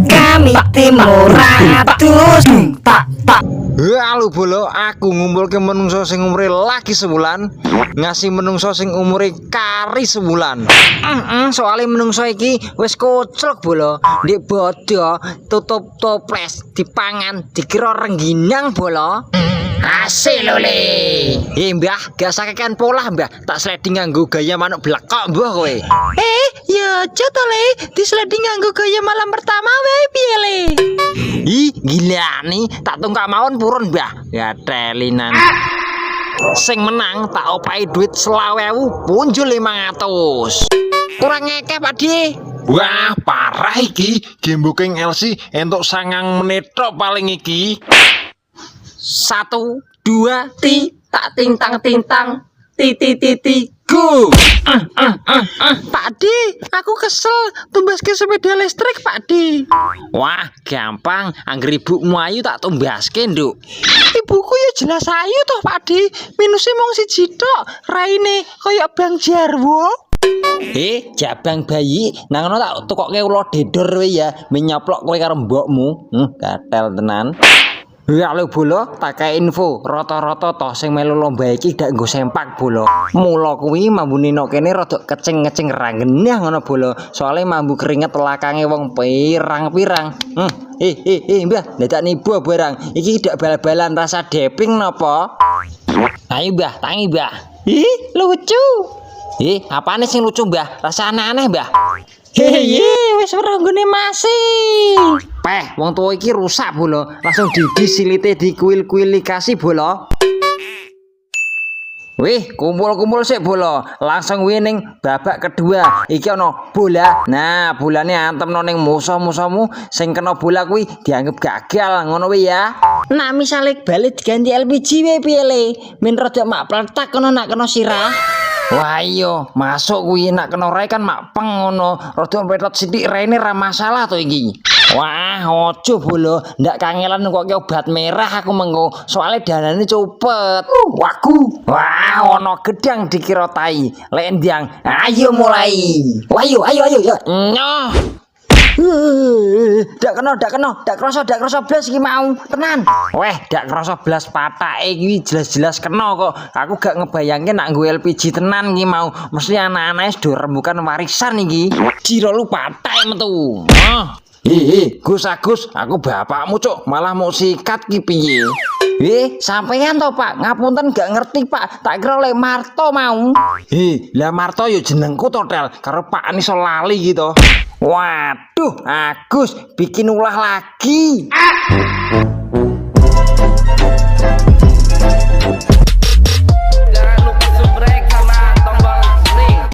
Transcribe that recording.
Kami timur ratus tak. Halo bolo, aku ngumpulke menungso sing umure lagi sebulan, ngasih menungso sing umure kari sebulan. Soalnya menungso iki wis koclok bolo, ndek bodo tutup toples dipangan dikira rengginang bolo. Hasil lho. Mbah, gak sakekan pola mbah, tak sliding nganggo gaya manuk blekok mbah kowe. Ya aja to le, di sliding nganggo gaya malam pertama wae piye le. Ih, gila nih, tak tungkak mawon purun mbah. Ya telinan. Sing menang tak opahi duit 20.000 punjul 500. Kurang ngekeh Pak Di. Wah, parah iki. Game booking LC entuk 9 menit tok paling iki. 1, 2, tak tintang go. Pak Di, aku kesel tumbaske sepeda listrik Pak Di. Wah, gampang. Angger ibumu ayu tak tumbaske, Nduk. Ibuku ya jelas ayu toh Pak Di. Minusnya mung siji tok, raine kaya Bang Jarwo. Jabang bayi, nang ngono tak tukokke ula dedor kowe ya, menyoplok kowe karo mbokmu. Gatel tenan. Ya lho bolo, tak kae info, rata-rata toh sing melu lomba iki dak nggo sempak bolo. Mula kuwi mambune nok kene rada kecing-kecing rangenah ngono bolo. Soale mambu keringet lakange wong pirang-pirang. Mbah, dadak nibu barang. Iki dak bal-balan rasa deping napa? Ayo mbah, tangi mbah. Lucu. Apane sing lucu mbah? Rasa aneh-aneh mbah. Wis ora nggone masih. Peh, wong tua iki rusak bolo. Langsung disilite dikuil-kuili kasih bolo. Wih, kumpul-kumpul sik bolo. Langsung ning babak kedua. Iki ana bola. Nah, bolane antemno ning musuh-musuhmu sing kena bola kuwi dianggap gagal ngono kuwi ya. Nah, misale balik diganti LPG wae piye le? Men rada mak pletak kono nak kena sirah. Wah iya, masuk kuwi nak kena rai kan mak peng ngono. Rada petot sithik raine ra masalah to iki. Wah, ojo bolo, ndak kangelan kok obat merah aku mengko. Soale danane cepet. Waku. Wah, ono gedang dikira tai. Lek ndiang, ayo mulai. Ayo ya. Nyoh. Dak kroso blas iki mau tenan. Weh, dak kroso blas patake iki jelas-jelas kena kok. Aku gak ngebayangke nak nggo LPG tenan iki mau. Mesti anak-anake sudah rembukan warisan iki. Jiro lu patake metu. Gus Agus, aku bapakmu cuk, malah mau sikat ki piye? Sampeyan to Pak, ngapunten gak ngerti Pak, tak kira oleh Marto mau. Lah Marto yo jenengku totel, karo Pak Aniso lali gitu. Waduh, Agus bikin ulah lagi.